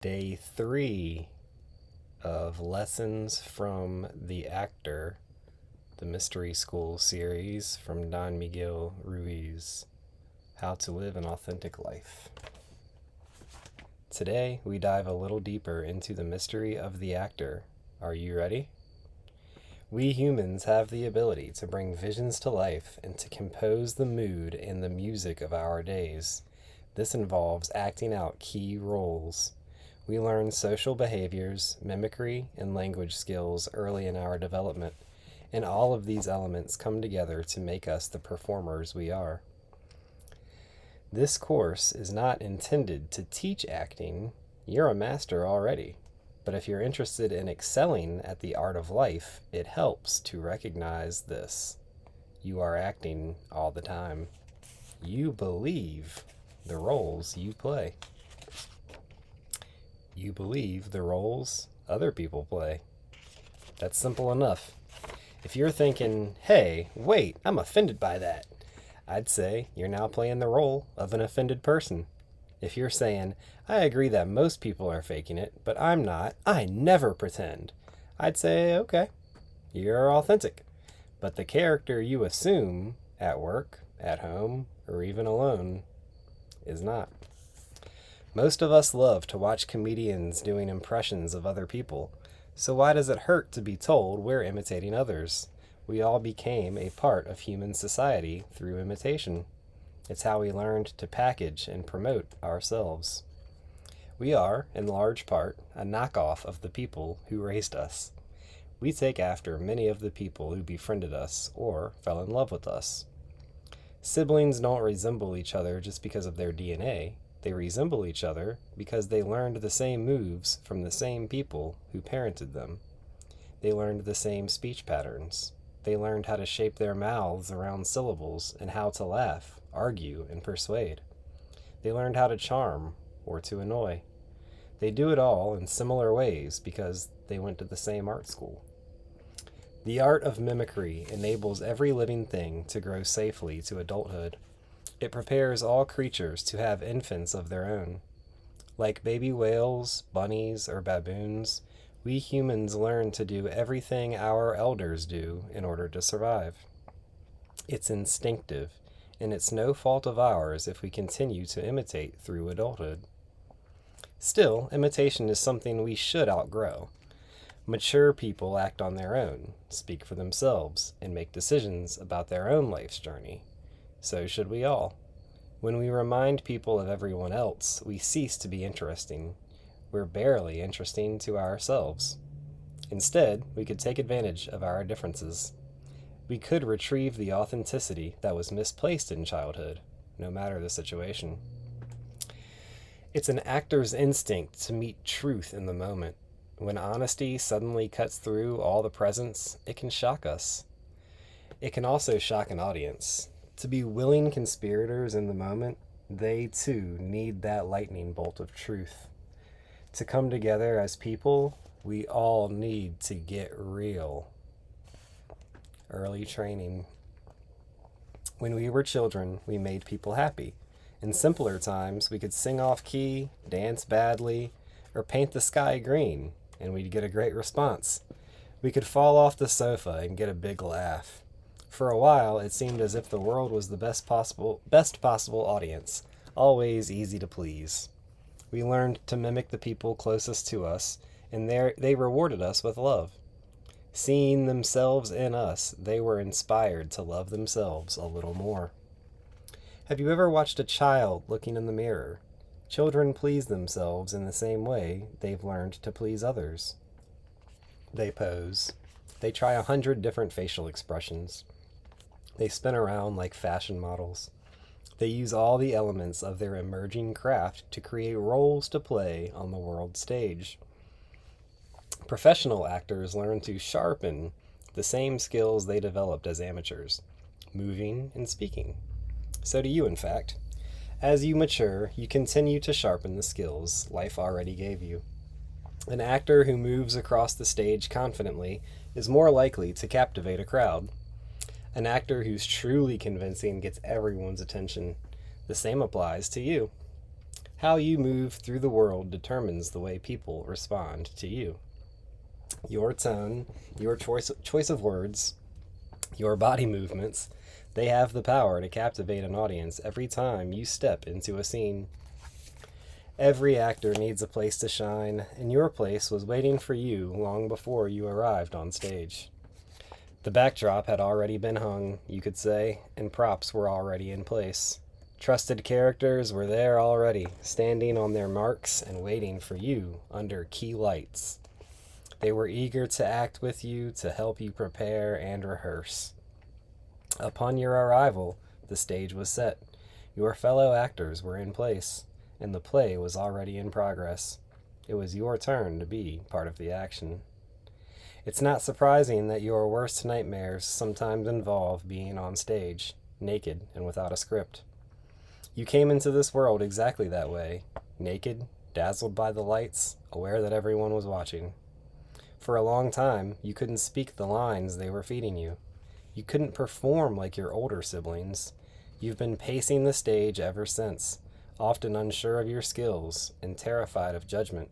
Day 3 of Lessons from the Actor, the Mystery School series from Don Miguel Ruiz, How to Live an Authentic Life. Today, we dive a little deeper into the mystery of the actor. Are you ready? We humans have the ability to bring visions to life and to compose the mood and the music of our days. This involves acting out key roles. We learn social behaviors, mimicry, and language skills early in our development, and all of these elements come together to make us the performers we are. This course is not intended to teach acting. You're a master already. But if you're interested in excelling at the art of life, it helps to recognize this. You are acting all the time. You believe the roles you play. You believe the roles other people play. That's simple enough. If you're thinking, hey, wait, I'm offended by that, I'd say you're now playing the role of an offended person. If you're saying, I agree that most people are faking it, but I'm not, I never pretend, I'd say, okay, you're authentic. But the character you assume at work, at home, or even alone is not. Most of us love to watch comedians doing impressions of other people, so why does it hurt to be told we're imitating others? We all became a part of human society through imitation. It's how we learned to package and promote ourselves. We are, in large part, a knockoff of the people who raised us. We take after many of the people who befriended us or fell in love with us. Siblings don't resemble each other just because of their DNA. They resemble each other because they learned the same moves from the same people who parented them. They learned the same speech patterns. They learned how to shape their mouths around syllables and how to laugh, argue, and persuade. They learned how to charm or to annoy. They do it all in similar ways because they went to the same art school. The art of mimicry enables every living thing to grow safely to adulthood. It prepares all creatures to have infants of their own. Like baby whales, bunnies, or baboons, we humans learn to do everything our elders do in order to survive. It's instinctive, and it's no fault of ours if we continue to imitate through adulthood. Still, imitation is something we should outgrow. Mature people act on their own, speak for themselves, and make decisions about their own life's journey. So should we all. When we remind people of everyone else, we cease to be interesting. We're barely interesting to ourselves. Instead, we could take advantage of our differences. We could retrieve the authenticity that was misplaced in childhood, no matter the situation. It's an actor's instinct to meet truth in the moment. When honesty suddenly cuts through all the presence, it can shock us. It can also shock an audience. To be willing conspirators in the moment, they too need that lightning bolt of truth. To come together as people, we all need to get real. Early training. When we were children, we made people happy. In simpler times, we could sing off key, dance badly, or paint the sky green, and we'd get a great response. We could fall off the sofa and get a big laugh. For a while, it seemed as if the world was the best possible audience, always easy to please. We learned to mimic the people closest to us, and they rewarded us with love. Seeing themselves in us, they were inspired to love themselves a little more. Have you ever watched a child looking in the mirror? Children please themselves in the same way they've learned to please others. They pose. They try 100 different facial expressions. They spin around like fashion models. They use all the elements of their emerging craft to create roles to play on the world stage. Professional actors learn to sharpen the same skills they developed as amateurs, moving and speaking. So do you, in fact. As you mature, you continue to sharpen the skills life already gave you. An actor who moves across the stage confidently is more likely to captivate a crowd. An actor who's truly convincing gets everyone's attention. The same applies to you. How you move through the world determines the way people respond to you. Your tone, your choice of words, your body movements, they have the power to captivate an audience every time you step into a scene. Every actor needs a place to shine, and your place was waiting for you long before you arrived on stage. The backdrop had already been hung, you could say, and props were already in place. Trusted characters were there already, standing on their marks and waiting for you under key lights. They were eager to act with you, to help you prepare and rehearse. Upon your arrival, the stage was set. Your fellow actors were in place, and the play was already in progress. It was your turn to be part of the action. It's not surprising that your worst nightmares sometimes involve being on stage, naked and without a script. You came into this world exactly that way, naked, dazzled by the lights, aware that everyone was watching. For a long time, you couldn't speak the lines they were feeding you. You couldn't perform like your older siblings. You've been pacing the stage ever since, often unsure of your skills and terrified of judgment.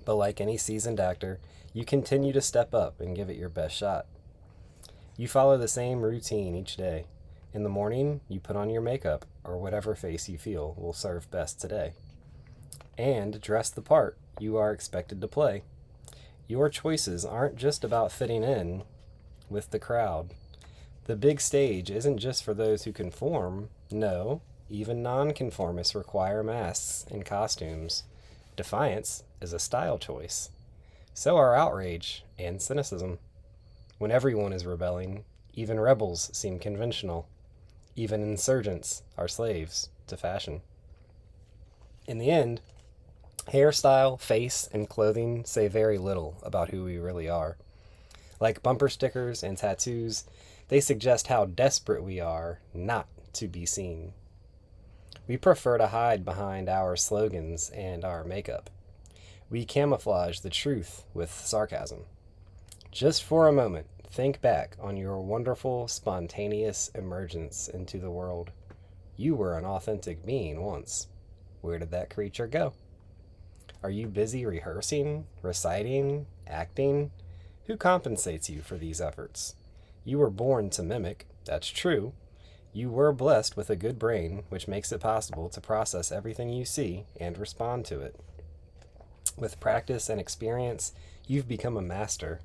But like any seasoned actor, you continue to step up and give it your best shot. You follow the same routine each day. In the morning, you put on your makeup, or whatever face you feel will serve best today. And dress the part you are expected to play. Your choices aren't just about fitting in with the crowd. The big stage isn't just for those who conform. No, even non-conformists require masks and costumes. Defiance is a style choice. So are outrage and cynicism. When everyone is rebelling, even rebels seem conventional. Even insurgents are slaves to fashion. In the end, hairstyle, face, and clothing say very little about who we really are. Like bumper stickers and tattoos, they suggest how desperate we are not to be seen. We prefer to hide behind our slogans and our makeup. We camouflage the truth with sarcasm. Just for a moment, think back on your wonderful, spontaneous emergence into the world. You were an authentic being once. Where did that creature go? Are you busy rehearsing, reciting, acting? Who compensates you for these efforts? You were born to mimic, that's true. You were blessed with a good brain, which makes it possible to process everything you see and respond to it. With practice and experience, you've become a master.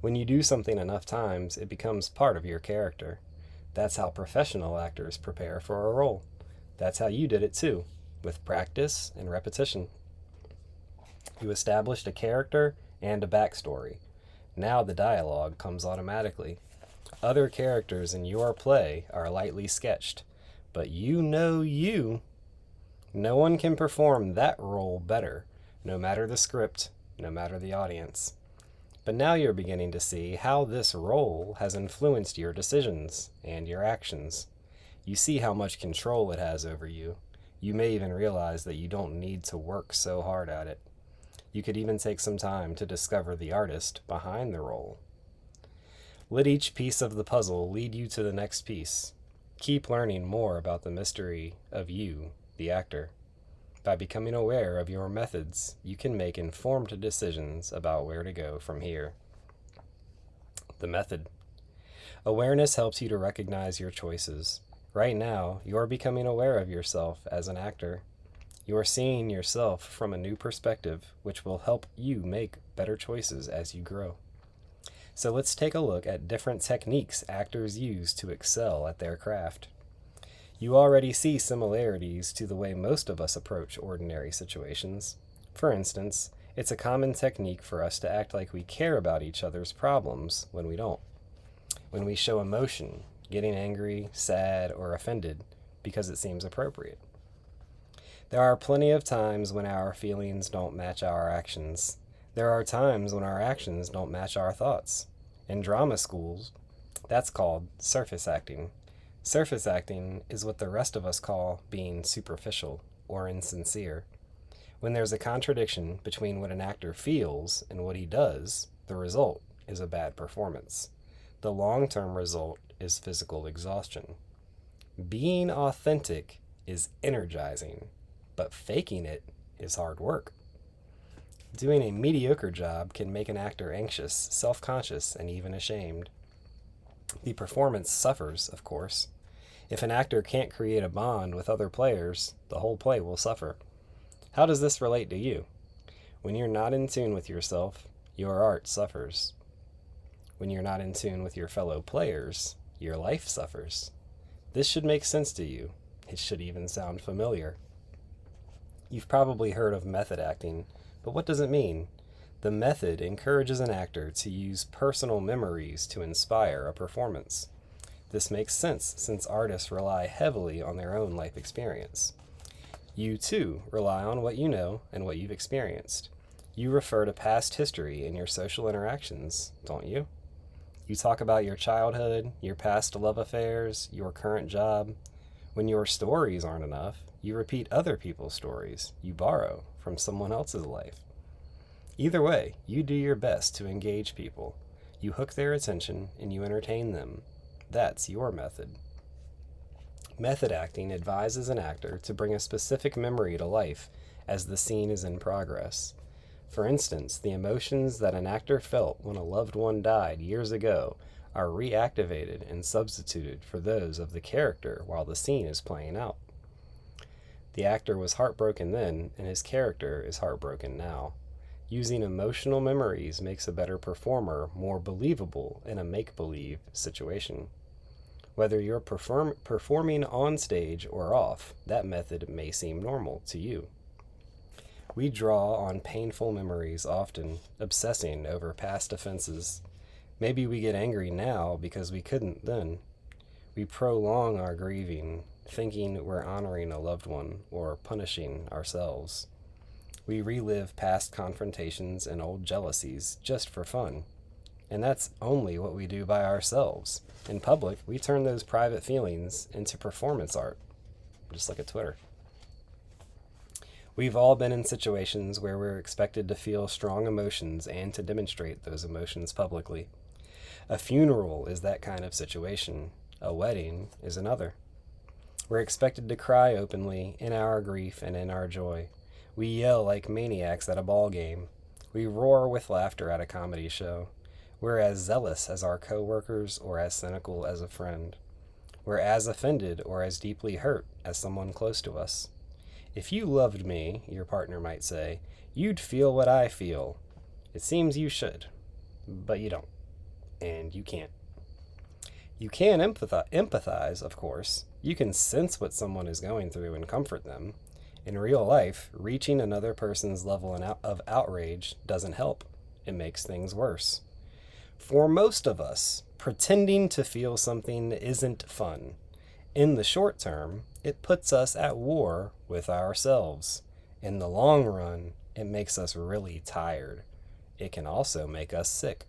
When you do something enough times, it becomes part of your character. That's how professional actors prepare for a role. That's how you did it too, with practice and repetition. You established a character and a backstory. Now the dialogue comes automatically. Other characters in your play are lightly sketched, but you know you. No one can perform that role better, no matter the script, no matter the audience. But now you're beginning to see how this role has influenced your decisions and your actions. You see how much control it has over you. You may even realize that you don't need to work so hard at it. You could even take some time to discover the artist behind the role. Let each piece of the puzzle lead you to the next piece. Keep learning more about the mystery of you, the actor. By becoming aware of your methods, you can make informed decisions about where to go from here. The method. Awareness helps you to recognize your choices. Right now, you're becoming aware of yourself as an actor. You are seeing yourself from a new perspective, which will help you make better choices as you grow. So let's take a look at different techniques actors use to excel at their craft. You already see similarities to the way most of us approach ordinary situations. For instance, it's a common technique for us to act like we care about each other's problems when we don't. When we show emotion, getting angry, sad, or offended because it seems appropriate. There are plenty of times when our feelings don't match our actions. There are times when our actions don't match our thoughts. In drama schools, that's called surface acting. Surface acting is what the rest of us call being superficial or insincere. When there's a contradiction between what an actor feels and what he does, the result is a bad performance. The long-term result is physical exhaustion. Being authentic is energizing, but faking it is hard work. Doing a mediocre job can make an actor anxious, self-conscious, and even ashamed. The performance suffers, of course. If an actor can't create a bond with other players, the whole play will suffer. How does this relate to you? When you're not in tune with yourself, your art suffers. When you're not in tune with your fellow players, your life suffers. This should make sense to you. It should even sound familiar. You've probably heard of method acting, but what does it mean? The method encourages an actor to use personal memories to inspire a performance. This makes sense since artists rely heavily on their own life experience. You, too, rely on what you know and what you've experienced. You refer to past history in your social interactions, don't you? You talk about your childhood, your past love affairs, your current job. When your stories aren't enough, you repeat other people's stories. You borrow from someone else's life. Either way, you do your best to engage people. You hook their attention and you entertain them. That's your method. Method acting advises an actor to bring a specific memory to life as the scene is in progress. For instance, the emotions that an actor felt when a loved one died years ago are reactivated and substituted for those of the character while the scene is playing out. The actor was heartbroken then, and his character is heartbroken now. Using emotional memories makes a better performer more believable in a make-believe situation. Whether you're performing on stage or off, that method may seem normal to you. We draw on painful memories often, obsessing over past offenses. Maybe we get angry now because we couldn't then. We prolong our grieving, thinking we're honoring a loved one or punishing ourselves. We relive past confrontations and old jealousies just for fun. And that's only what we do by ourselves. In public, we turn those private feelings into performance art, just like a Twitter. We've all been in situations where we're expected to feel strong emotions and to demonstrate those emotions publicly. A funeral is that kind of situation. A wedding is another. We're expected to cry openly in our grief and in our joy. We yell like maniacs at a ball game. We roar with laughter at a comedy show. We're as zealous as our coworkers or as cynical as a friend. We're as offended or as deeply hurt as someone close to us. If you loved me, your partner might say, you'd feel what I feel. It seems you should, but you don't, and you can't. You can empathize, of course. You can sense what someone is going through and comfort them. In real life, reaching another person's level of outrage doesn't help. It makes things worse. For most of us, pretending to feel something isn't fun. In the short term, it puts us at war with ourselves. In the long run, it makes us really tired. It can also make us sick.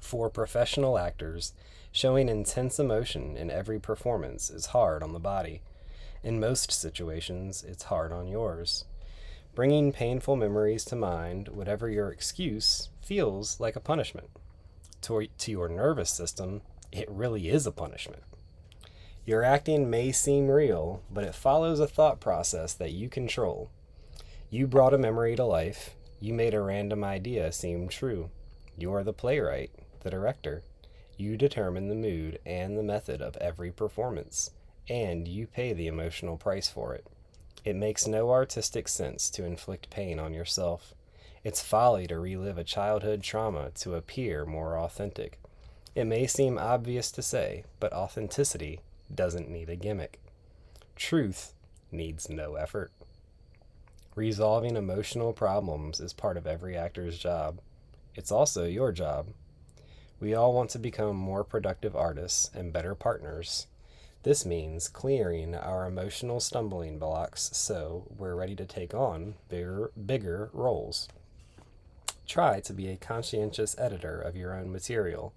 For professional actors, showing intense emotion in every performance is hard on the body. In most situations, it's hard on yours. Bringing painful memories to mind, whatever your excuse, feels like a punishment. To your nervous system, it really is a punishment. Your acting may seem real, but it follows a thought process that you control. You brought a memory to life. You made a random idea seem true. You're the playwright, the director. You determine the mood and the method of every performance, and you pay the emotional price for it. It makes no artistic sense to inflict pain on yourself. It's folly to relive a childhood trauma to appear more authentic. It may seem obvious to say, but authenticity doesn't need a gimmick. Truth needs no effort. Resolving emotional problems is part of every actor's job. It's also your job. We all want to become more productive artists and better partners. This means clearing our emotional stumbling blocks so we're ready to take on bigger roles. Try to be a conscientious editor of your own material.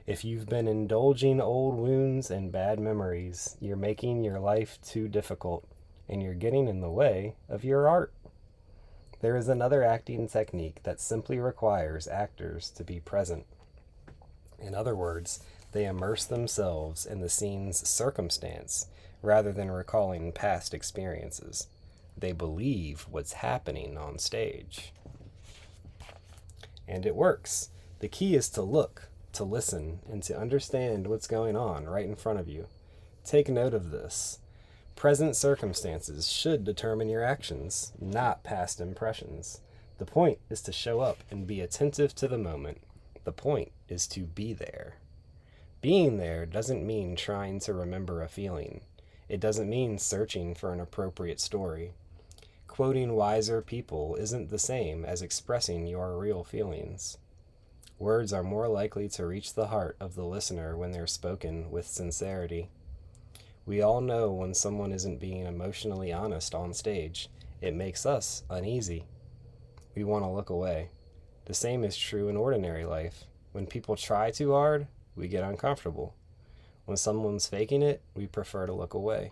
If you've been indulging old wounds and bad memories, you're making your life too difficult, and you're getting in the way of your art. There is another acting technique that simply requires actors to be present. In other words, They immerse themselves in the scene's circumstance rather than recalling past experiences. They believe what's happening on stage. And it works. The key is to look, to listen, and to understand what's going on right in front of you. Take note of this. Present circumstances should determine your actions, not past impressions. The point is to show up and be attentive to the moment. The point is to be there. Being there doesn't mean trying to remember a feeling. It doesn't mean searching for an appropriate story. Quoting wiser people isn't the same as expressing your real feelings. Words are more likely to reach the heart of the listener when they're spoken with sincerity. We all know when someone isn't being emotionally honest on stage. It makes us uneasy. We want to look away. The same is true in ordinary life. When people try too hard, we get uncomfortable. When someone's faking it, we prefer to look away.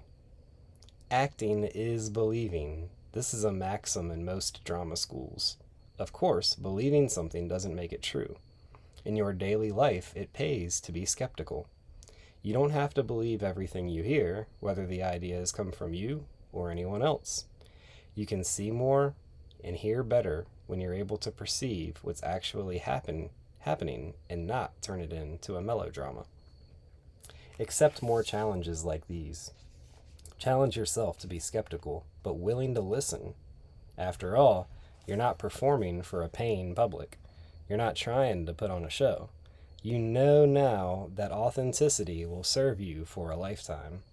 Acting is believing. This is a maxim in most drama schools. Of course, believing something doesn't make it true. In your daily life, it pays to be skeptical. You don't have to believe everything you hear, whether the ideas come from you or anyone else. You can see more and hear better when you're able to perceive what's actually happening and not turn it into a melodrama. Accept more challenges like these. Challenge yourself to be skeptical, but willing to listen. After all, you're not performing for a paying public. You're not trying to put on a show. You know now that authenticity will serve you for a lifetime.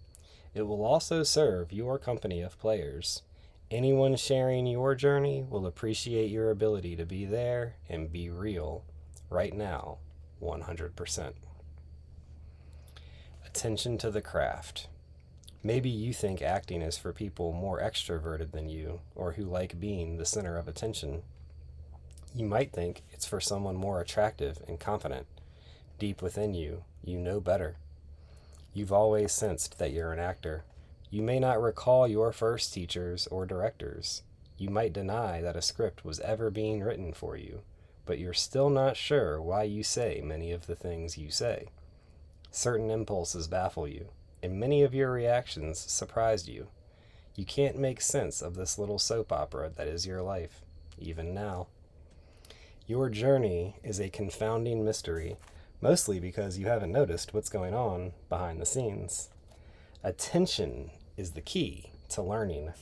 It will also serve your company of players. Anyone sharing your journey will appreciate your ability to be there and be real, right now, 100%. Attention to the craft. Maybe you think acting is for people more extroverted than you, or who like being the center of attention. You might think it's for someone more attractive and confident. Deep within you, you know better. You've always sensed that you're an actor. You may not recall your first teachers or directors. You might deny that a script was ever being written for you, but you're still not sure why you say many of the things you say. Certain impulses baffle you, and many of your reactions surprised you. You can't make sense of this little soap opera that is your life, even now. Your journey is a confounding mystery, mostly because you haven't noticed what's going on behind the scenes. Attention is the key to learning.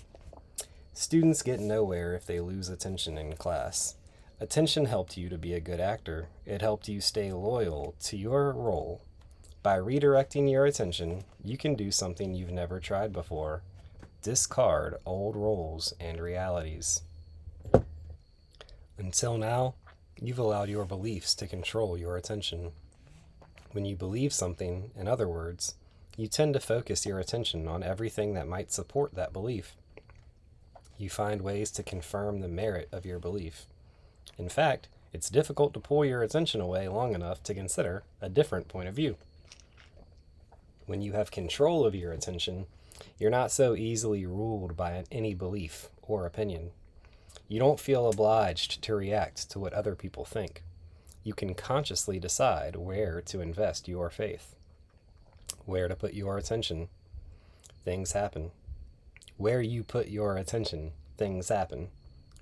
Students get nowhere if they lose attention in class. Attention helped you to be a good actor. It helped you stay loyal to your role. By redirecting your attention, you can do something you've never tried before. Discard old roles and realities. Until now, you've allowed your beliefs to control your attention. When you believe something, in other words, you tend to focus your attention on everything that might support that belief. You find ways to confirm the merit of your belief. In fact, it's difficult to pull your attention away long enough to consider a different point of view. When you have control of your attention, you're not so easily ruled by any belief or opinion. You don't feel obliged to react to what other people think. You can consciously decide where to invest your faith, where to put your attention. Things happen. Where you put your attention, things happen.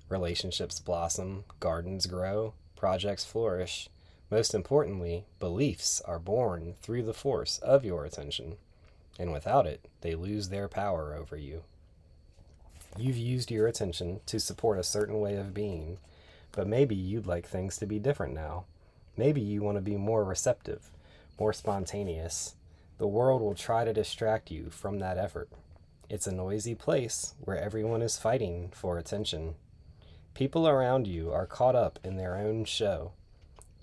Relationships blossom, gardens grow, projects flourish. Most importantly, beliefs are born through the force of your attention, and without it, they lose their power over you. You've used your attention to support a certain way of being, but maybe you'd like things to be different now. Maybe you want to be more receptive, more spontaneous. The world will try to distract you from that effort. It's a noisy place where everyone is fighting for attention. People around you are caught up in their own show.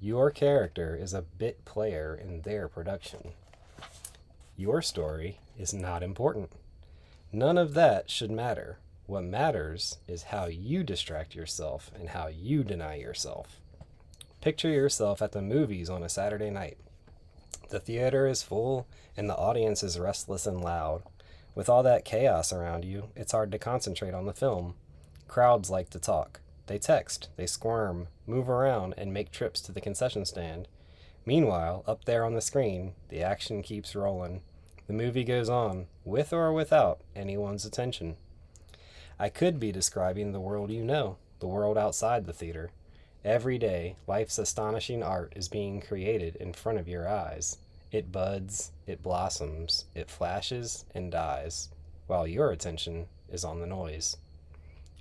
Your character is a bit player in their production. Your story is not important. None of that should matter. What matters is how you distract yourself and how you deny yourself. Picture yourself at the movies on a Saturday night. The theater is full and the audience is restless and loud. With all that chaos around you, it's hard to concentrate on the film. Crowds like to talk. They text, they squirm, move around, and make trips to the concession stand. Meanwhile, up there on the screen, the action keeps rolling. The movie goes on, with or without anyone's attention. I could be describing the world you know, the world outside the theater. Every day, life's astonishing art is being created in front of your eyes. It buds, it blossoms, it flashes and dies, while your attention is on the noise.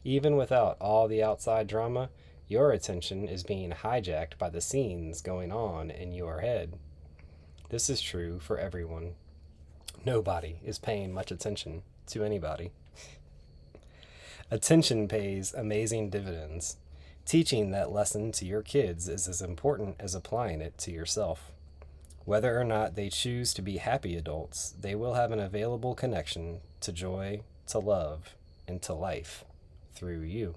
Even without all the outside drama, your attention is being hijacked by the scenes going on in your head. This is true for everyone. Nobody is paying much attention to anybody. Attention pays amazing dividends. Teaching that lesson to your kids is as important as applying it to yourself. Whether or not they choose to be happy adults, they will have an available connection to joy, to love, and to life through you.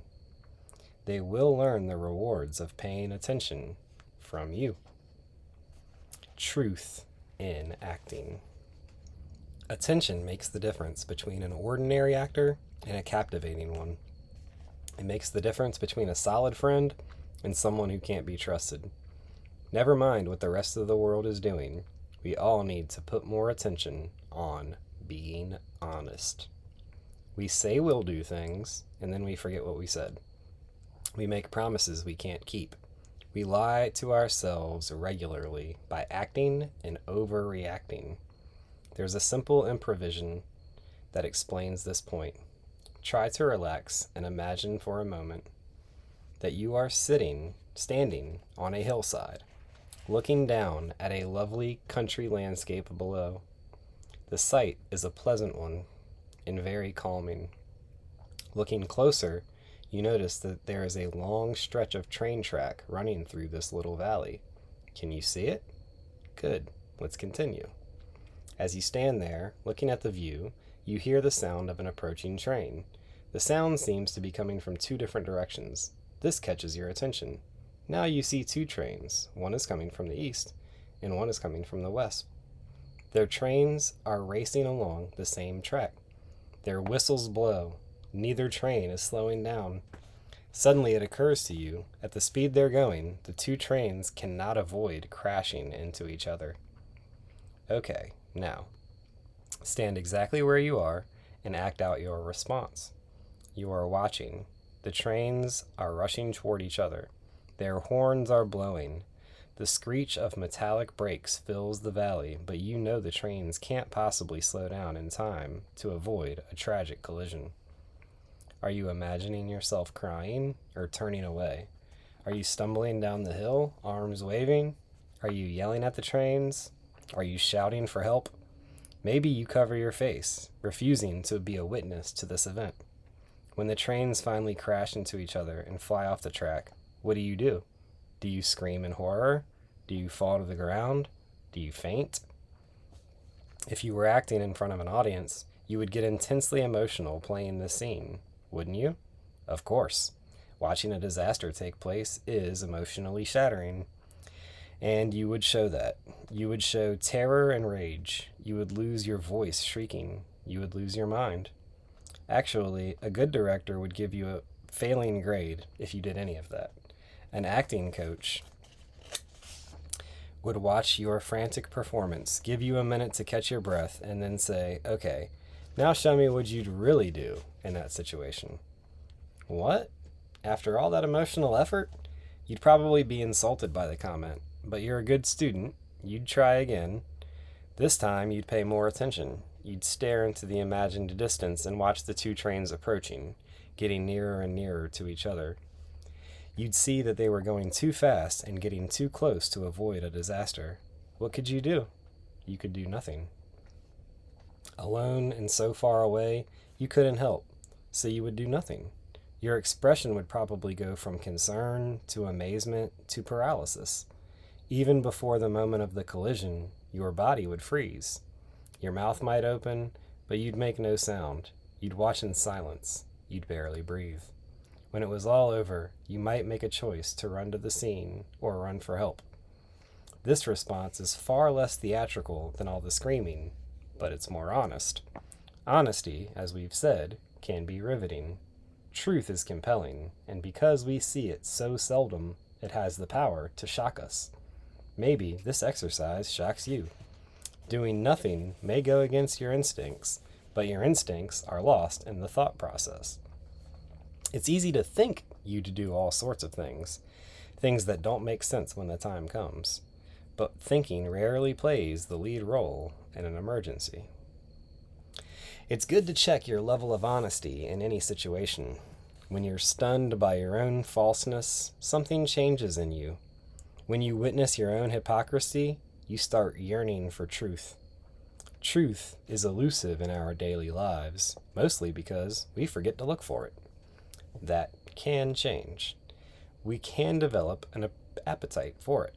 They will learn the rewards of paying attention from you. Truth in acting. Attention makes the difference between an ordinary actor and a captivating one. It makes the difference between a solid friend and someone who can't be trusted. Never mind what the rest of the world is doing. We all need to put more attention on being honest. We say we'll do things, and then we forget what we said. We make promises we can't keep. We lie to ourselves regularly by acting and overreacting. There's a simple improvisation that explains this point. Try to relax and imagine for a moment that you are standing on a hillside, looking down at a lovely country landscape below. The sight is a pleasant one and very calming. Looking closer, you notice that there is a long stretch of train track running through this little valley. Can you see it? Good. Let's continue. As you stand there, looking at the view, you hear the sound of an approaching train. The sound seems to be coming from two different directions. This catches your attention. Now you see two trains. One is coming from the east, and one is coming from the west. Their trains are racing along the same track. Their whistles blow. Neither train is slowing down. Suddenly it occurs to you, at the speed they're going, the two trains cannot avoid crashing into each other. Okay, now, stand exactly where you are and act out your response. You are watching. The trains are rushing toward each other. Their horns are blowing. The screech of metallic brakes fills the valley, but you know the trains can't possibly slow down in time to avoid a tragic collision. Are you imagining yourself crying or turning away? Are you stumbling down the hill, arms waving? Are you yelling at the trains? Are you shouting for help? Maybe you cover your face, refusing to be a witness to this event. When the trains finally crash into each other and fly off the track, what do? Do you scream in horror? Do you fall to the ground? Do you faint? If you were acting in front of an audience, you would get intensely emotional playing this scene, wouldn't you? Of course. Watching a disaster take place is emotionally shattering. And you would show that. You would show terror and rage. You would lose your voice shrieking. You would lose your mind. Actually, a good director would give you a failing grade if you did any of that. An acting coach would watch your frantic performance, give you a minute to catch your breath, and then say, okay, now show me what you'd really do in that situation. What? After all that emotional effort? You'd probably be insulted by the comment, but you're a good student. You'd try again. This time, you'd pay more attention. You'd stare into the imagined distance and watch the two trains approaching, getting nearer and nearer to each other. You'd see that they were going too fast and getting too close to avoid a disaster. What could you do? You could do nothing. Alone and so far away, you couldn't help, so you would do nothing. Your expression would probably go from concern to amazement to paralysis. Even before the moment of the collision, your body would freeze. Your mouth might open, but you'd make no sound. You'd watch in silence. You'd barely breathe. When it was all over, you might make a choice to run to the scene or run for help. This response is far less theatrical than all the screaming, but it's more honest. Honesty, as we've said, can be riveting. Truth is compelling, and because we see it so seldom, it has the power to shock us. Maybe this exercise shocks you. Doing nothing may go against your instincts, but your instincts are lost in the thought process. It's easy to think you to do all sorts of things that don't make sense when the time comes. But thinking rarely plays the lead role in an emergency. It's good to check your level of honesty in any situation. When you're stunned by your own falseness, something changes in you. When you witness your own hypocrisy, you start yearning for truth. Truth is elusive in our daily lives, mostly because we forget to look for it. That can change. We can develop an appetite for it.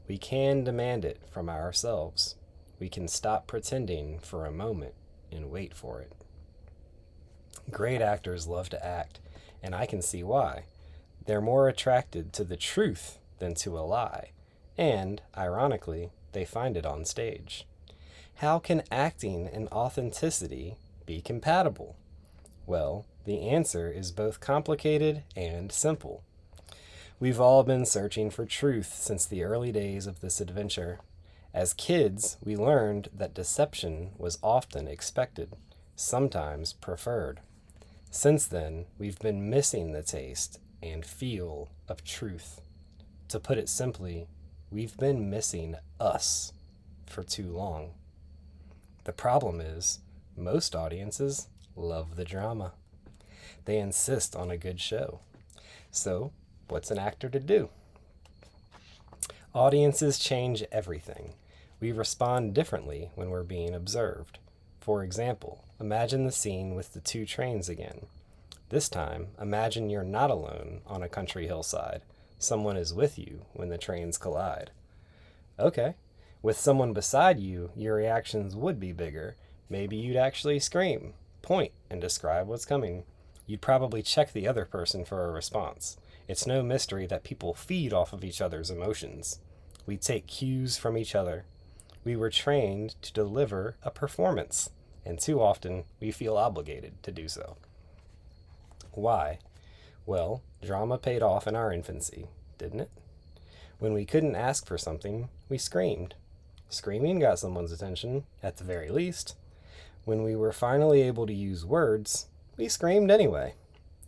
We can demand it from ourselves. We can stop pretending for a moment and wait for it. Great actors love to act, and I can see why. They're more attracted to the truth than to a lie, and, ironically, they find it on stage. How can acting and authenticity be compatible? Well, the answer is both complicated and simple. We've all been searching for truth since the early days of this adventure. As kids, we learned that deception was often expected, sometimes preferred. Since then, we've been missing the taste and feel of truth. To put it simply, we've been missing us for too long. The problem is, most audiences love the drama. They insist on a good show. So, what's an actor to do? Audiences change everything. We respond differently when we're being observed. For example, imagine the scene with the two trains again. This time, imagine you're not alone on a country hillside. Someone is with you when the trains collide. Okay, with someone beside you, your reactions would be bigger. Maybe you'd actually scream, point, and describe what's coming. You'd probably check the other person for a response. It's no mystery that people feed off of each other's emotions. We take cues from each other. We were trained to deliver a performance, and too often we feel obligated to do so. Why? Well, drama paid off in our infancy, didn't it? When we couldn't ask for something, we screamed. Screaming got someone's attention, at the very least. When we were finally able to use words, we screamed anyway.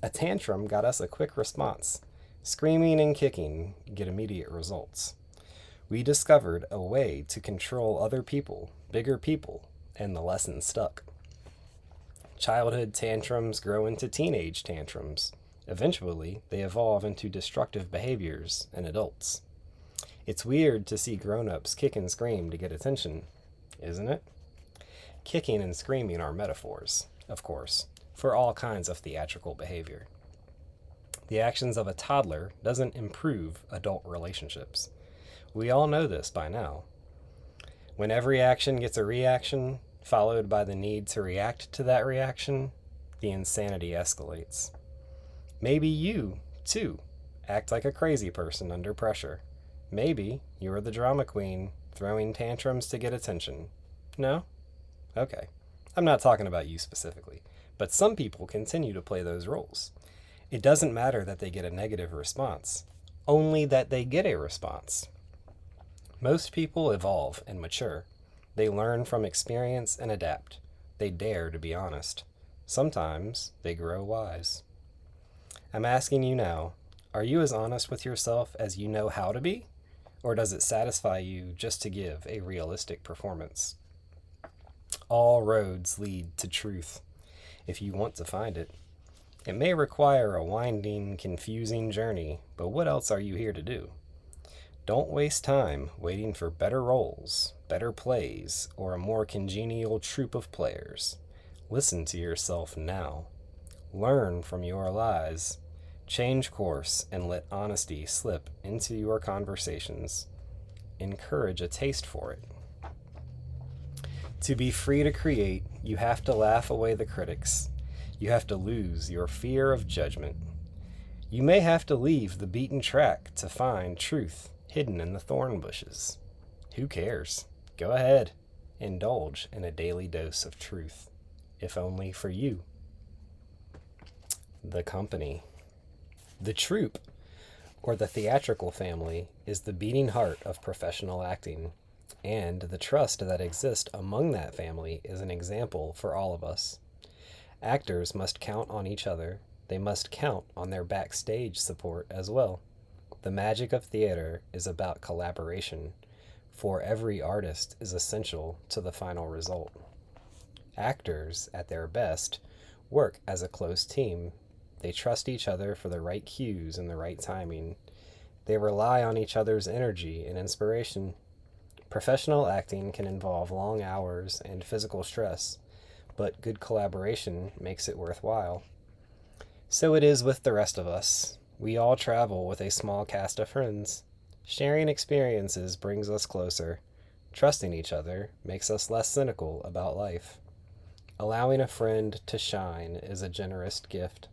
A tantrum got us a quick response. Screaming and kicking get immediate results. We discovered a way to control other people, bigger people, and the lesson stuck. Childhood tantrums grow into teenage tantrums. Eventually, they evolve into destructive behaviors in adults. It's weird to see grown-ups kick and scream to get attention, isn't it? Kicking and screaming are metaphors, of course, for all kinds of theatrical behavior. The actions of a toddler doesn't improve adult relationships. We all know this by now. When every action gets a reaction, followed by the need to react to that reaction, the insanity escalates. Maybe you, too, act like a crazy person under pressure. Maybe you're the drama queen throwing tantrums to get attention. No? Okay. I'm not talking about you specifically, but some people continue to play those roles. It doesn't matter that they get a negative response, only that they get a response. Most people evolve and mature. They learn from experience and adapt. They dare to be honest. Sometimes they grow wise. I'm asking you now, are you as honest with yourself as you know how to be? Or does it satisfy you just to give a realistic performance? All roads lead to truth, if you want to find it. It may require a winding, confusing journey, but what else are you here to do? Don't waste time waiting for better roles, better plays, or a more congenial troupe of players. Listen to yourself now. Learn from your lies. Change course and let honesty slip into your conversations. Encourage a taste for it. To be free to create, you have to laugh away the critics. You have to lose your fear of judgment. You may have to leave the beaten track to find truth hidden in the thorn bushes. Who cares? Go ahead. Indulge in a daily dose of truth, if only for you. The company. The troupe. or the theatrical family is the beating heart of professional acting, and the trust that exists among that family is an example for all of us. Actors must count on each other. They must count on their backstage support as well. The magic of theater is about collaboration, for every artist is essential to the final result. Actors, at their best, work as a close team. They trust each other for the right cues and the right timing. They rely on each other's energy and inspiration. Professional acting can involve long hours and physical stress, but good collaboration makes it worthwhile. So it is with the rest of us. We all travel with a small cast of friends. Sharing experiences brings us closer. Trusting each other makes us less cynical about life. Allowing a friend to shine is a generous gift.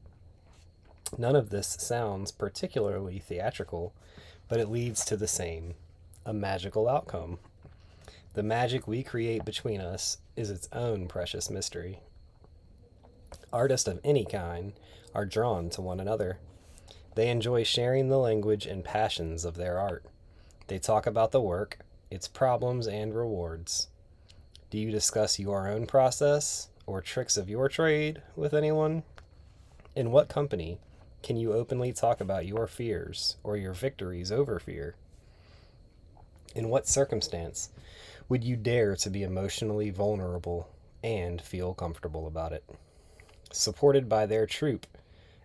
None of this sounds particularly theatrical, but it leads to the same, a magical outcome. The magic we create between us is its own precious mystery. Artists of any kind are drawn to one another. They enjoy sharing the language and passions of their art. They talk about the work, its problems and rewards. Do you discuss your own process or tricks of your trade with anyone? In what company can you openly talk about your fears or your victories over fear? In what circumstance would you dare to be emotionally vulnerable and feel comfortable about it? Supported by their troupe,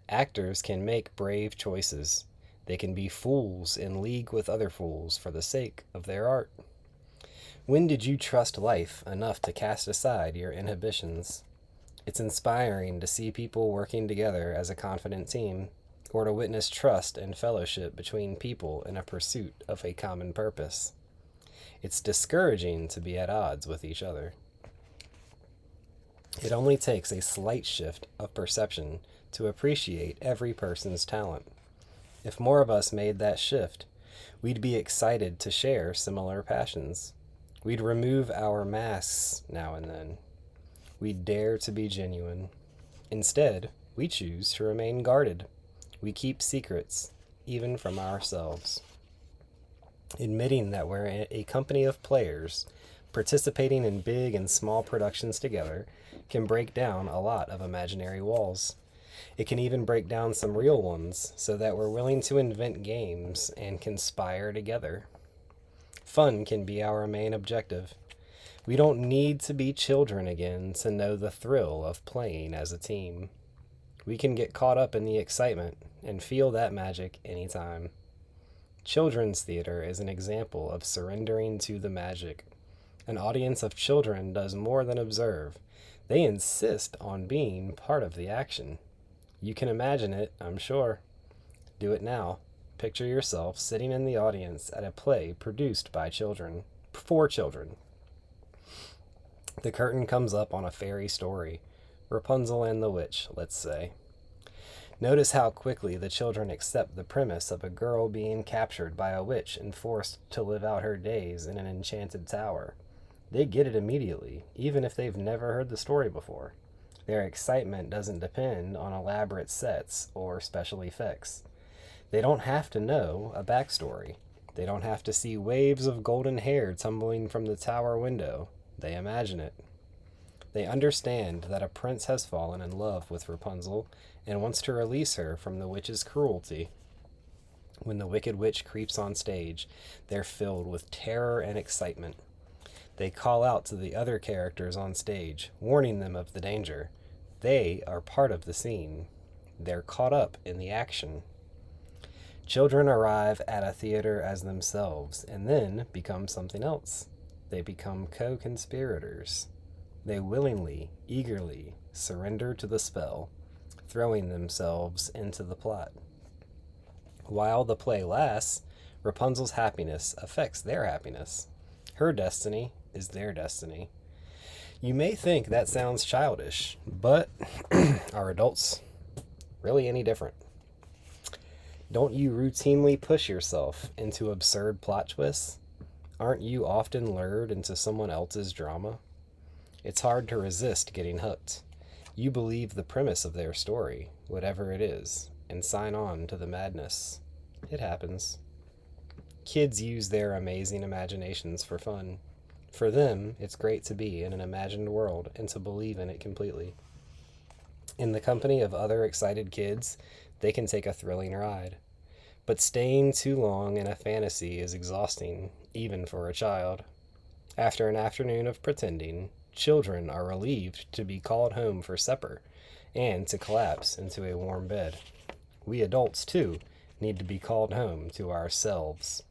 actors can make brave choices. They can be fools in league with other fools for the sake of their art. When did you trust life enough to cast aside your inhibitions? It's inspiring to see people working together as a confident team, or to witness trust and fellowship between people in a pursuit of a common purpose. It's discouraging to be at odds with each other. It only takes a slight shift of perception to appreciate every person's talent. If more of us made that shift, we'd be excited to share similar passions. We'd remove our masks now and then. We'd dare to be genuine. Instead, we choose to remain guarded. We keep secrets, even from ourselves. Admitting that we're a company of players, participating in big and small productions together, can break down a lot of imaginary walls. It can even break down some real ones so that we're willing to invent games and conspire together. Fun can be our main objective. We don't need to be children again to know the thrill of playing as a team. We can get caught up in the excitement and feel that magic anytime. Children's theater is an example of surrendering to the magic. An audience of children does more than observe. They insist on being part of the action. You can imagine it, I'm sure. Do it now. Picture yourself sitting in the audience at a play produced by children, for children. The curtain comes up on a fairy story, Rapunzel and the Witch, let's say. Notice how quickly the children accept the premise of a girl being captured by a witch and forced to live out her days in an enchanted tower. They get it immediately, even if they've never heard the story before. Their excitement doesn't depend on elaborate sets or special effects. They don't have to know a backstory. They don't have to see waves of golden hair tumbling from the tower window. They imagine it. They understand that a prince has fallen in love with Rapunzel and wants to release her from the witch's cruelty. When the wicked witch creeps on stage, they're filled with terror and excitement. They call out to the other characters on stage, warning them of the danger. They are part of the scene. They're caught up in the action. Children arrive at a theater as themselves and then become something else. They become co-conspirators. They willingly, eagerly surrender to the spell, throwing themselves into the plot. While the play lasts, Rapunzel's happiness affects their happiness. Her destiny is their destiny. You may think that sounds childish, but are adults really any different? Don't you routinely push yourself into absurd plot twists? Aren't you often lured into someone else's drama? It's hard to resist getting hooked. You believe the premise of their story, whatever it is, and sign on to the madness. It happens. Kids use their amazing imaginations for fun. For them, it's great to be in an imagined world and to believe in it completely. In the company of other excited kids, they can take a thrilling ride. But staying too long in a fantasy is exhausting, even for a child. After an afternoon of pretending, children are relieved to be called home for supper and to collapse into a warm bed. We adults, too, need to be called home to ourselves.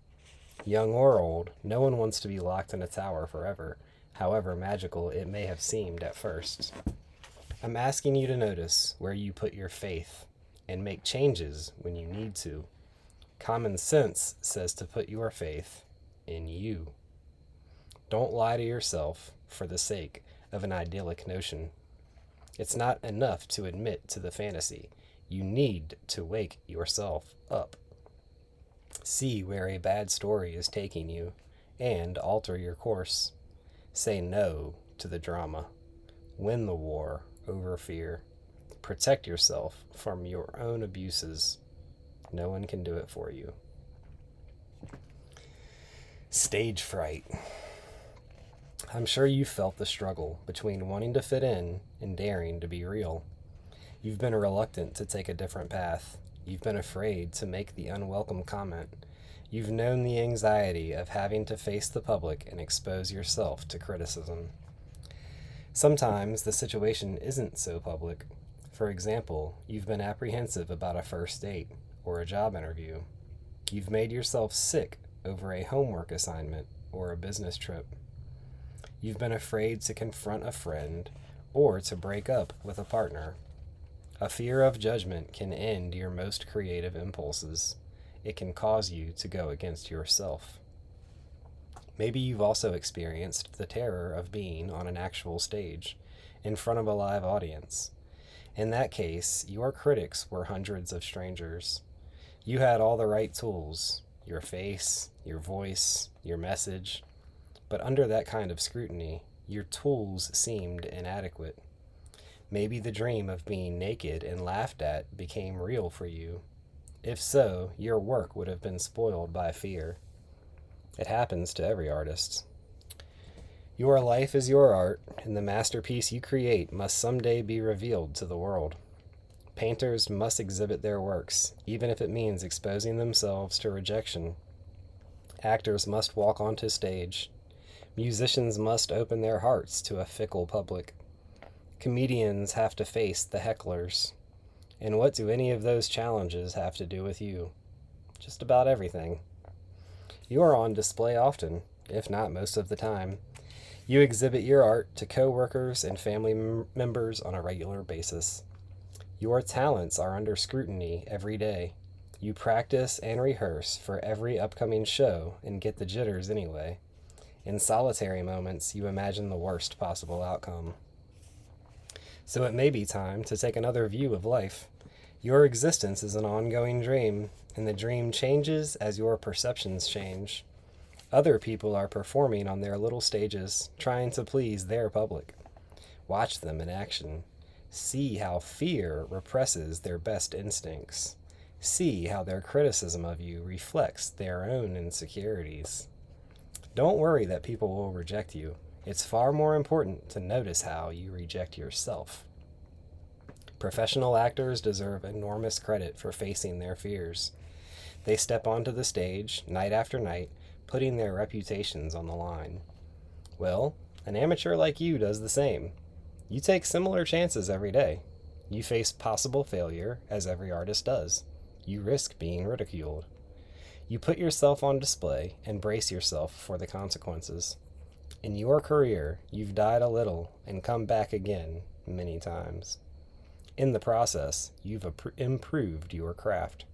Young or old, no one wants to be locked in a tower forever, however magical it may have seemed at first. I'm asking you to notice where you put your faith and make changes when you need to. Common sense says to put your faith in you. Don't lie to yourself for the sake of an idyllic notion. It's not enough to admit to the fantasy. You need to wake yourself up. See where a bad story is taking you and alter your course. Say no to the drama. Win the war over fear. Protect yourself from your own abuses. No one can do it for you. Stage fright. I'm sure you felt the struggle between wanting to fit in and daring to be real. You've been reluctant to take a different path. You've been afraid to make the unwelcome comment. You've known the anxiety of having to face the public and expose yourself to criticism. Sometimes the situation isn't so public. For example, you've been apprehensive about a first date or a job interview. You've made yourself sick over a homework assignment or a business trip. You've been afraid to confront a friend or to break up with a partner. A fear of judgment can end your most creative impulses. It can cause you to go against yourself. Maybe you've also experienced the terror of being on an actual stage, in front of a live audience. In that case, your critics were hundreds of strangers. You had all the right tools, your face, your voice, your message, but under that kind of scrutiny, your tools seemed inadequate. Maybe the dream of being naked and laughed at became real for you. If so, your work would have been spoiled by fear. It happens to every artist. Your life is your art, and the masterpiece you create must someday be revealed to the world. Painters must exhibit their works, even if it means exposing themselves to rejection. Actors must walk onto stage. Musicians must open their hearts to a fickle public. Comedians have to face the hecklers. And what do any of those challenges have to do with you? Just about everything. You are on display often, if not most of the time. You exhibit your art to coworkers and family members on a regular basis. Your talents are under scrutiny every day. You practice and rehearse for every upcoming show and get the jitters anyway. In solitary moments, you imagine the worst possible outcome. So it may be time to take another view of life. Your existence is an ongoing dream, and the dream changes as your perceptions change. Other people are performing on their little stages, trying to please their public. Watch them in action. See how fear represses their best instincts. See how their criticism of you reflects their own insecurities. Don't worry that people will reject you. It's far more important to notice how you reject yourself. Professional actors deserve enormous credit for facing their fears. They step onto the stage, night after night, putting their reputations on the line. Well, an amateur like you does the same. You take similar chances every day. You face possible failure, as every artist does. You risk being ridiculed. You put yourself on display and brace yourself for the consequences. In your career, you've died a little and come back again many times. In the process, you've improved your craft.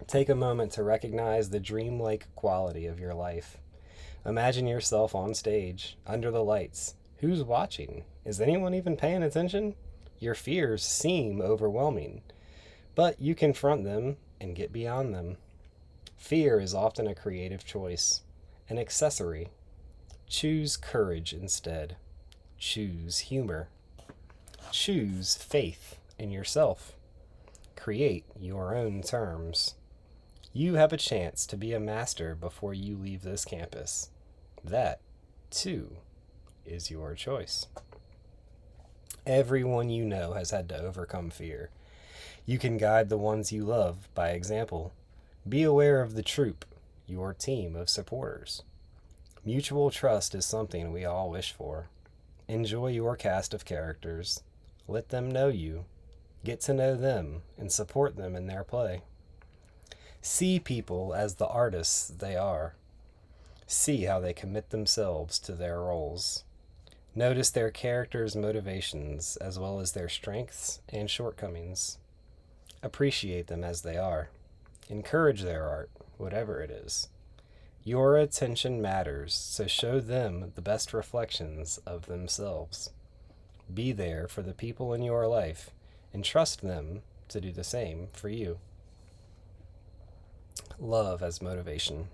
Take a moment to recognize the dreamlike quality of your life. Imagine yourself on stage, under the lights. Who's watching? Is anyone even paying attention? Your fears seem overwhelming, but you confront them and get beyond them. Fear is often a creative choice, an accessory. Choose courage instead. Choose humor. Choose faith in yourself. Create your own terms. You have a chance to be a master before you leave this campus. That, too, is your choice. Everyone you know has had to overcome fear. You can guide the ones you love by example. Be aware of the troop, your team of supporters. Mutual trust is something we all wish for. Enjoy your cast of characters. Let them know you. Get to know them and support them in their play. See people as the artists they are. See how they commit themselves to their roles. Notice their characters' motivations as well as their strengths and shortcomings. Appreciate them as they are. Encourage their art, whatever it is. Your attention matters, so show them the best reflections of themselves. Be there for the people in your life and trust them to do the same for you. Love as motivation.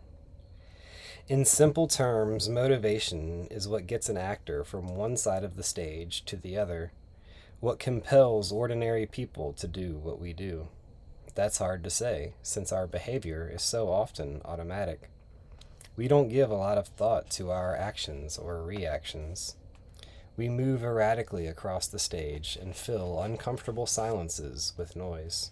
In simple terms, motivation is what gets an actor from one side of the stage to the other, what compels ordinary people to do what we do. That's hard to say, since our behavior is so often automatic. We don't give a lot of thought to our actions or reactions. We move erratically across the stage and fill uncomfortable silences with noise.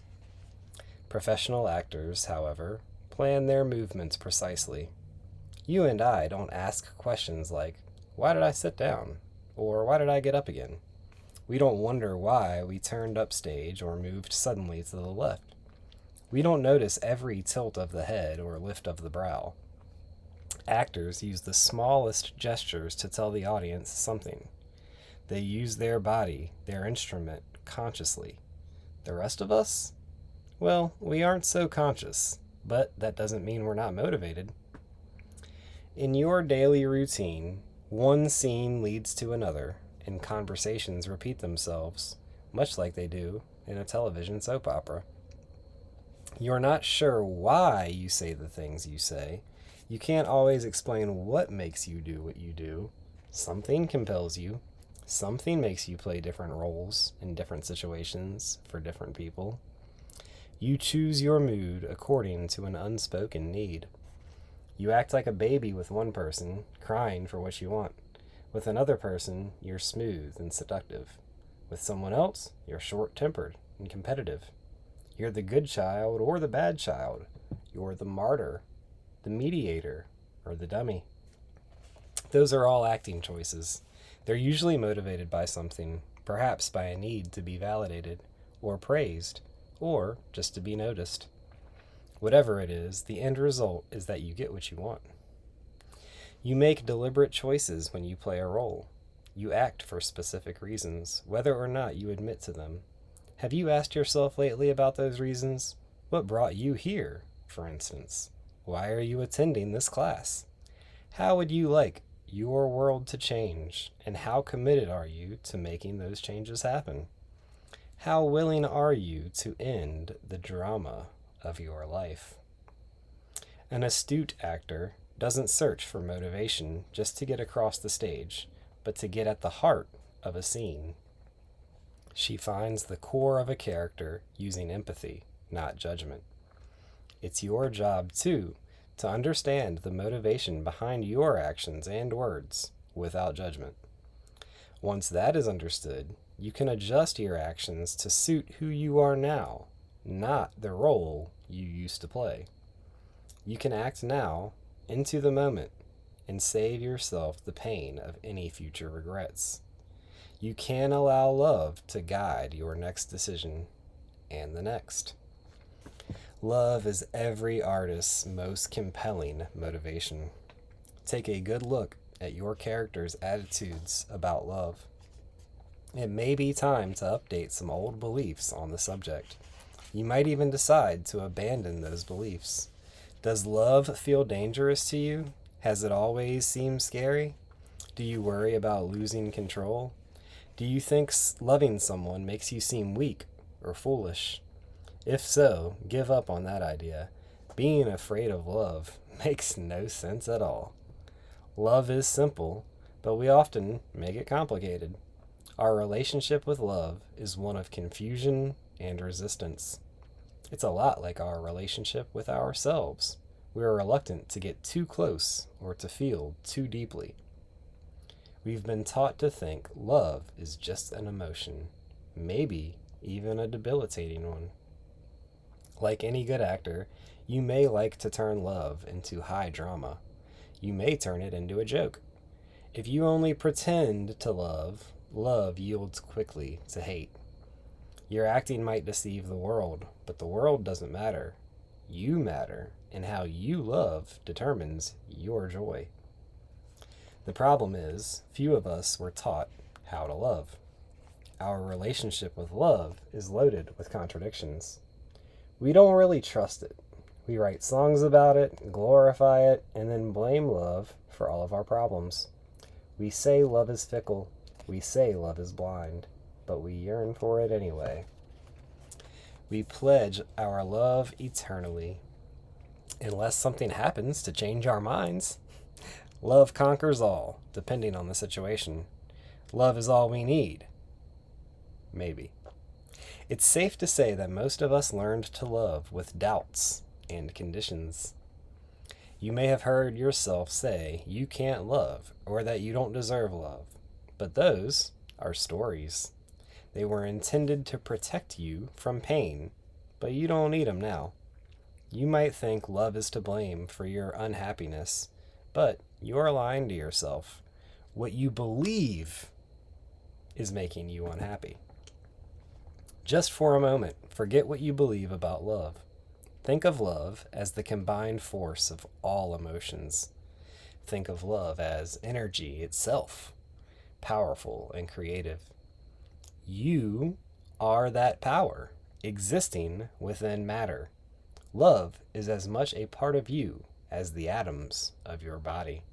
Professional actors, however, plan their movements precisely. You and I don't ask questions like, "Why did I sit down?" or "Why did I get up again?" We don't wonder why we turned upstage or moved suddenly to the left. We don't notice every tilt of the head or lift of the brow. Actors use the smallest gestures to tell the audience something. They use their body, their instrument, consciously. The rest of us? Well, we aren't so conscious, but that doesn't mean we're not motivated. In your daily routine, one scene leads to another, and conversations repeat themselves, much like they do in a television soap opera. You're not sure why you say the things you say. You can't always explain what makes you do what you do. Something compels you. Something makes you play different roles in different situations for different people. You choose your mood according to an unspoken need. You act like a baby with one person, crying for what you want. With another person, you're smooth and seductive. With someone else, you're short-tempered and competitive. You're the good child or the bad child. You're the martyr, the mediator, or the dummy. Those are all acting choices. They're usually motivated by something, perhaps by a need to be validated, or praised, or just to be noticed. Whatever it is, the end result is that you get what you want. You make deliberate choices when you play a role. You act for specific reasons, whether or not you admit to them. Have you asked yourself lately about those reasons? What brought you here, for instance? Why are you attending this class? How would you like your world to change, and how committed are you to making those changes happen? How willing are you to end the drama of your life? An astute actor doesn't search for motivation just to get across the stage, but to get at the heart of a scene. She finds the core of a character using empathy, not judgment. It's your job, too, to understand the motivation behind your actions and words without judgment. Once that is understood, you can adjust your actions to suit who you are now, not the role you used to play. You can act now, into the moment, and save yourself the pain of any future regrets. You can allow love to guide your next decision and the next. Love is every artist's most compelling motivation. Take a good look at your character's attitudes about love. It may be time to update some old beliefs on the subject. You might even decide to abandon those beliefs. Does love feel dangerous to you? Has it always seemed scary? Do you worry about losing control? Do you think loving someone makes you seem weak or foolish? If so, give up on that idea. Being afraid of love makes no sense at all. Love is simple, but we often make it complicated. Our relationship with love is one of confusion and resistance. It's a lot like our relationship with ourselves. We are reluctant to get too close or to feel too deeply. We've been taught to think love is just an emotion, maybe even a debilitating one. Like any good actor, you may like to turn love into high drama. You may turn it into a joke. If you only pretend to love, love yields quickly to hate. Your acting might deceive the world, but the world doesn't matter. You matter, and how you love determines your joy. The problem is, few of us were taught how to love. Our relationship with love is loaded with contradictions. We don't really trust it. We write songs about it, glorify it, and then blame love for all of our problems. We say love is fickle. We say love is blind, but we yearn for it anyway. We pledge our love eternally, unless something happens to change our minds. Love conquers all, depending on the situation. Love is all we need. Maybe. It's safe to say that most of us learned to love with doubts and conditions. You may have heard yourself say you can't love or that you don't deserve love, but those are stories. They were intended to protect you from pain, but you don't need them now. You might think love is to blame for your unhappiness, but you are lying to yourself. What you believe is making you unhappy. Just for a moment, forget what you believe about love. Think of love as the combined force of all emotions. Think of love as energy itself, powerful and creative. You are that power, existing within matter. Love is as much a part of you as the atoms of your body.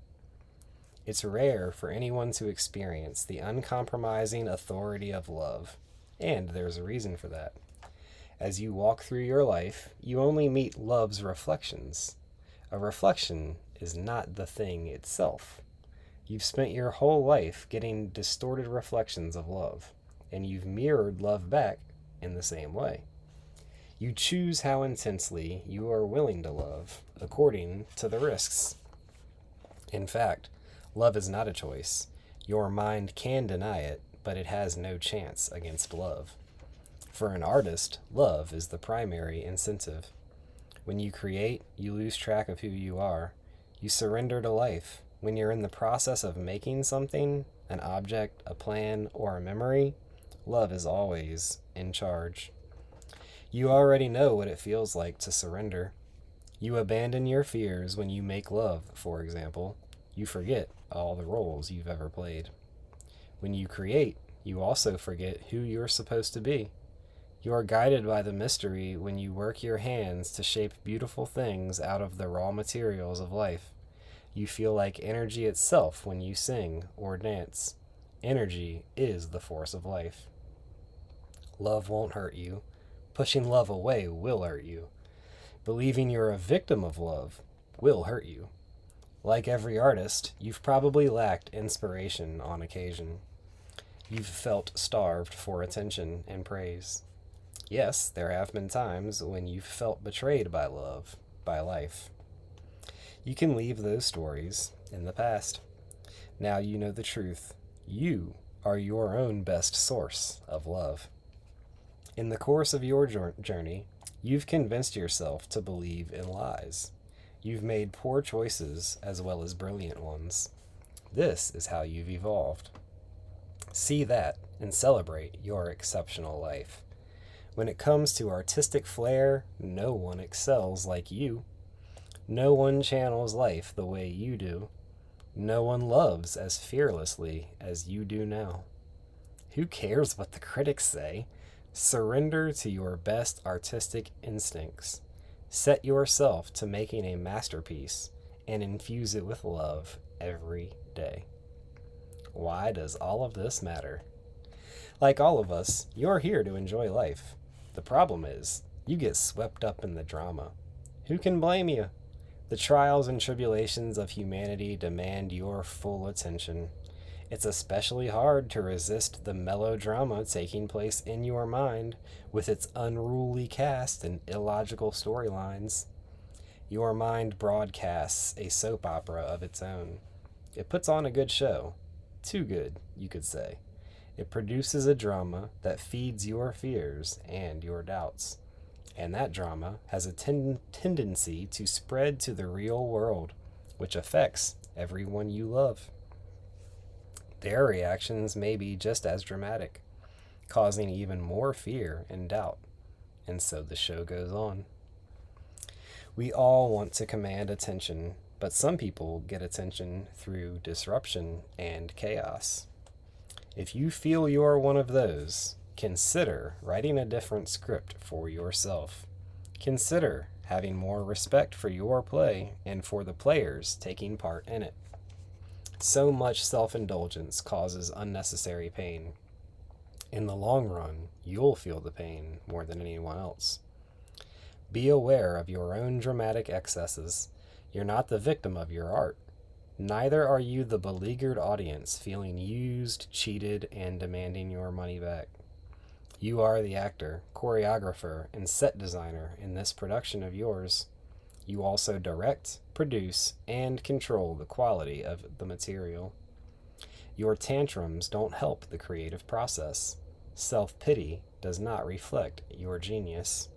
It's rare for anyone to experience the uncompromising authority of love, and there's a reason for that. As you walk through your life, you only meet love's reflections. A reflection is not the thing itself. You've spent your whole life getting distorted reflections of love, and you've mirrored love back in the same way. You choose how intensely you are willing to love, according to the risks. In fact, love is not a choice. Your mind can deny it, but it has no chance against love. For an artist, love is the primary incentive. When you create, you lose track of who you are. You surrender to life. When you're in the process of making something, an object, a plan, or a memory, love is always in charge. You already know what it feels like to surrender. You abandon your fears when you make love, for example. You forget all the roles you've ever played. When you create, you also forget who you're supposed to be. You are guided by the mystery when you work your hands to shape beautiful things out of the raw materials of life. You feel like energy itself when you sing or dance. Energy is the force of life. Love won't hurt you. Pushing love away will hurt you. Believing you're a victim of love will hurt you. Like every artist, you've probably lacked inspiration on occasion. You've felt starved for attention and praise. Yes, there have been times when you've felt betrayed by love, by life. You can leave those stories in the past. Now you know the truth. You are your own best source of love. In the course of your journey, you've convinced yourself to believe in lies. You've made poor choices as well as brilliant ones. This is how you've evolved. See that and celebrate your exceptional life. When it comes to artistic flair, no one excels like you. No one channels life the way you do. No one loves as fearlessly as you do now. Who cares what the critics say? Surrender to your best artistic instincts. Set yourself to making a masterpiece and infuse it with love every day. Why does all of this matter? Like all of us, you're here to enjoy life. The problem is, you get swept up in the drama. Who can blame you? The trials and tribulations of humanity demand your full attention. It's especially hard to resist the melodrama taking place in your mind with its unruly cast and illogical storylines. Your mind broadcasts a soap opera of its own. It puts on a good show. Too good, you could say. It produces a drama that feeds your fears and your doubts. And that drama has a tendency to spread to the real world, which affects everyone you love. Their reactions may be just as dramatic, causing even more fear and doubt. And so the show goes on. We all want to command attention, but some people get attention through disruption and chaos. If you feel you're one of those, consider writing a different script for yourself. Consider having more respect for your play and for the players taking part in it. So much self-indulgence causes unnecessary pain. In the long run, you'll feel the pain more than anyone else. Be aware of your own dramatic excesses. You're not the victim of your art. Neither are you the beleaguered audience feeling used, cheated, and demanding your money back. You are the actor, choreographer, and set designer in this production of yours. You also direct, produce, and control the quality of the material. Your tantrums don't help the creative process. Self-pity does not reflect your genius.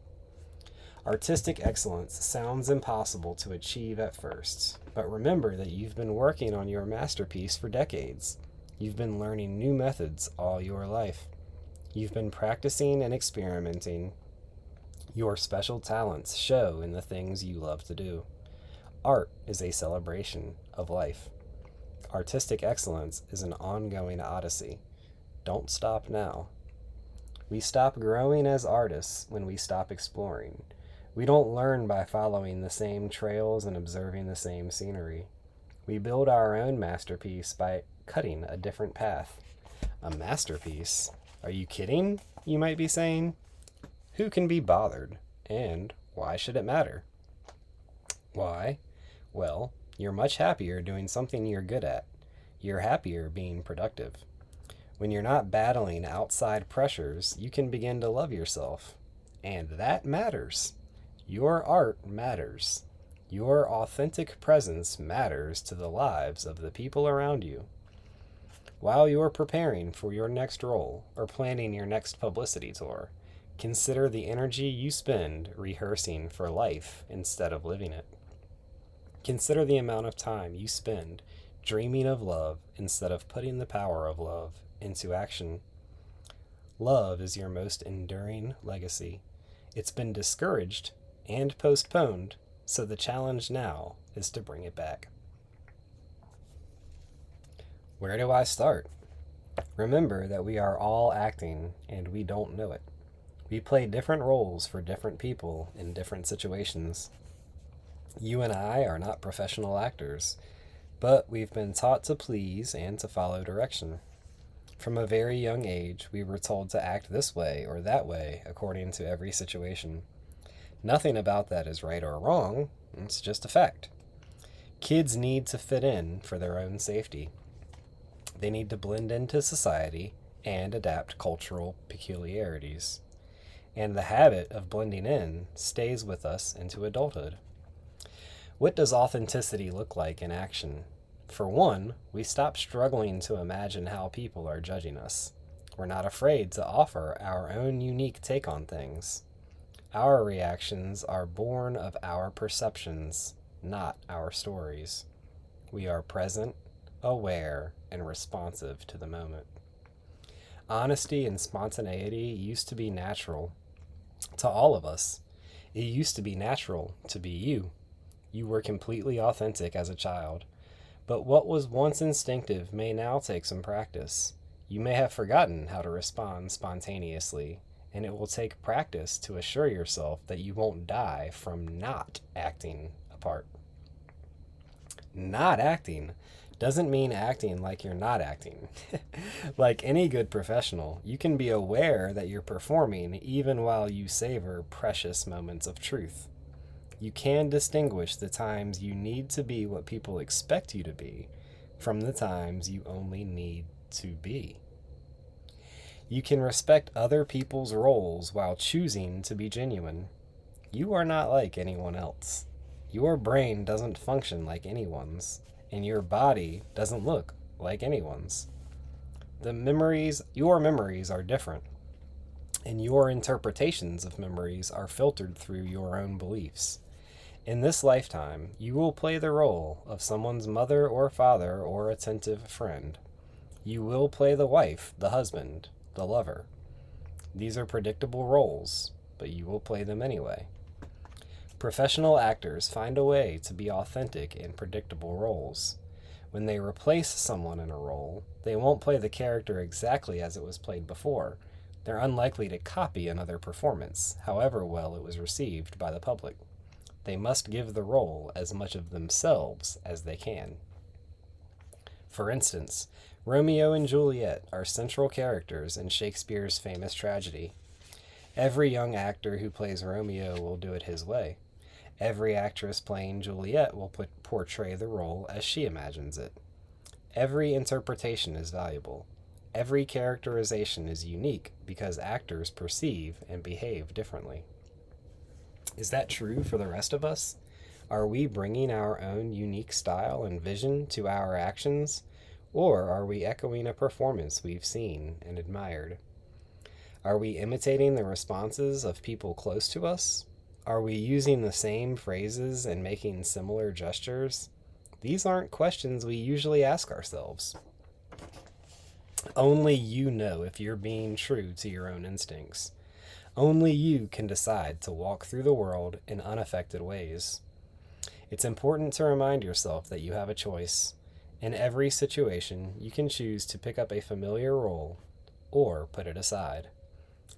Artistic excellence sounds impossible to achieve at first, but remember that you've been working on your masterpiece for decades. You've been learning new methods all your life. You've been practicing and experimenting. Your special talents show in the things you love to do. Art is a celebration of life. Artistic excellence is an ongoing odyssey. Don't stop now. We stop growing as artists when we stop exploring. We don't learn by following the same trails and observing the same scenery. We build our own masterpiece by cutting a different path. A masterpiece? Are you kidding? You might be saying. Who can be bothered? And why should it matter? Why? Well, you're much happier doing something you're good at. You're happier being productive. When you're not battling outside pressures, you can begin to love yourself. And that matters. Your art matters. Your authentic presence matters to the lives of the people around you. While you're preparing for your next role or planning your next publicity tour, consider the energy you spend rehearsing for life instead of living it. Consider the amount of time you spend dreaming of love instead of putting the power of love into action. Love is your most enduring legacy. It's been discouraged and postponed, so the challenge now is to bring it back. Where do I start? Remember that we are all acting and we don't know it. We play different roles for different people in different situations. You and I are not professional actors, but we've been taught to please and to follow direction. From a very young age, we were told to act this way or that way according to every situation. Nothing about that is right or wrong, it's just a fact. Kids need to fit in for their own safety. They need to blend into society and adapt cultural peculiarities. And the habit of blending in stays with us into adulthood. What does authenticity look like in action? For one, we stop struggling to imagine how people are judging us. We're not afraid to offer our own unique take on things. Our reactions are born of our perceptions, not our stories. We are present, aware, and responsive to the moment. Honesty and spontaneity used to be natural to all of us. It used to be natural to be you. You were completely authentic as a child. But what was once instinctive may now take some practice. You may have forgotten how to respond spontaneously, and it will take practice to assure yourself that you won't die from not acting a part. Not acting doesn't mean acting like you're not acting. Like any good professional, you can be aware that you're performing even while you savor precious moments of truth. You can distinguish the times you need to be what people expect you to be from the times you only need to be. You can respect other people's roles while choosing to be genuine. You are not like anyone else. Your brain doesn't function like anyone's, and your body doesn't look like anyone's. Your memories are different, and your interpretations of memories are filtered through your own beliefs. In this lifetime, you will play the role of someone's mother or father or attentive friend. You will play the wife, the husband, the lover. These are predictable roles, but you will play them anyway. Professional actors find a way to be authentic in predictable roles. When they replace someone in a role, they won't play the character exactly as it was played before. They're unlikely to copy another performance, however well it was received by the public. They must give the role as much of themselves as they can. For instance, Romeo and Juliet are central characters in Shakespeare's famous tragedy. Every young actor who plays Romeo will do it his way. Every actress playing Juliet will portray the role as she imagines it. Every interpretation is valuable. Every characterization is unique because actors perceive and behave differently. Is that true for the rest of us? Are we bringing our own unique style and vision to our actions, or are we echoing a performance we've seen and admired? Are we imitating the responses of people close to us? Are we using the same phrases and making similar gestures? These aren't questions we usually ask ourselves. Only you know if you're being true to your own instincts. Only you can decide to walk through the world in unaffected ways. It's important to remind yourself that you have a choice. In every situation, you can choose to pick up a familiar role or put it aside.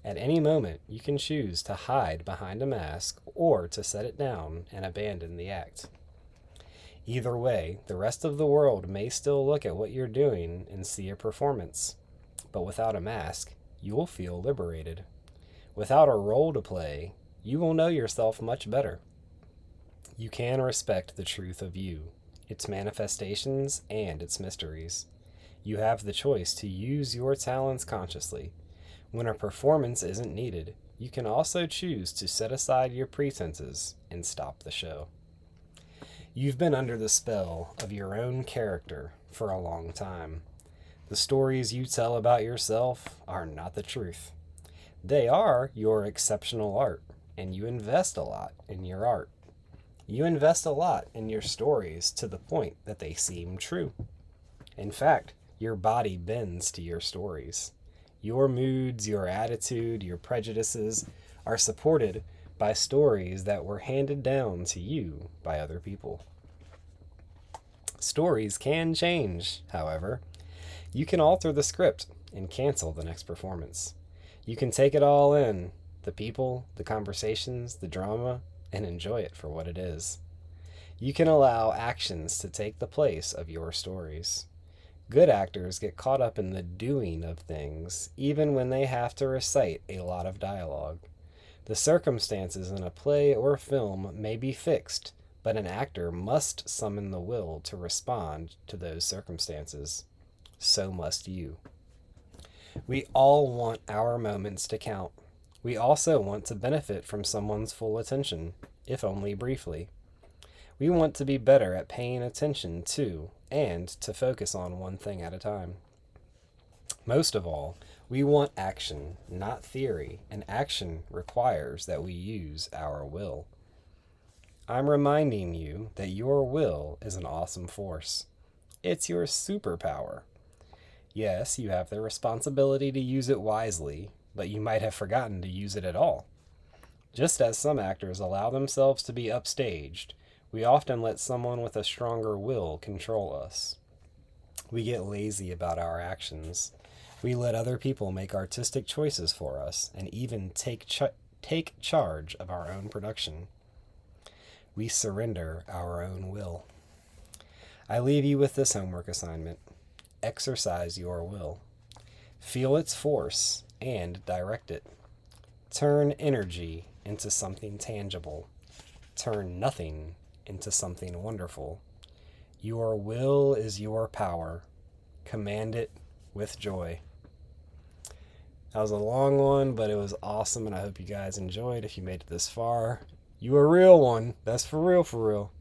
At any moment, you can choose to hide behind a mask or to set it down and abandon the act. Either way, the rest of the world may still look at what you're doing and see a performance. But without a mask, you will feel liberated. Without a role to play, you will know yourself much better. You can respect the truth of you, its manifestations, and its mysteries. You have the choice to use your talents consciously. When a performance isn't needed, you can also choose to set aside your pretenses and stop the show. You've been under the spell of your own character for a long time. The stories you tell about yourself are not the truth. They are your exceptional art, and you invest a lot in your art. You invest a lot in your stories to the point that they seem true. In fact, your body bends to your stories. Your moods, your attitude, your prejudices are supported by stories that were handed down to you by other people. Stories can change, however. You can alter the script and cancel the next performance. You can take it all in, the people, the conversations, the drama, and enjoy it for what it is. You can allow actions to take the place of your stories. Good actors get caught up in the doing of things, even when they have to recite a lot of dialogue. The circumstances in a play or film may be fixed, but an actor must summon the will to respond to those circumstances. So must you. We all want our moments to count. We also want to benefit from someone's full attention, if only briefly. We want to be better at paying attention to and to focus on one thing at a time. Most of all, we want action, not theory, and action requires that we use our will. I'm reminding you that your will is an awesome force. It's your superpower. Yes, you have the responsibility to use it wisely, but you might have forgotten to use it at all. Just as some actors allow themselves to be upstaged, we often let someone with a stronger will control us. We get lazy about our actions. We let other people make artistic choices for us and even take charge of our own production. We surrender our own will. I leave you with this homework assignment. Exercise your will. Feel its force and direct it. Turn energy into something tangible. Turn nothing into something wonderful. Your will is your power. Command it with joy. That was a long one, but it was awesome, and I hope you guys enjoyed. If you made it this far, you a real one. That's for real, for real.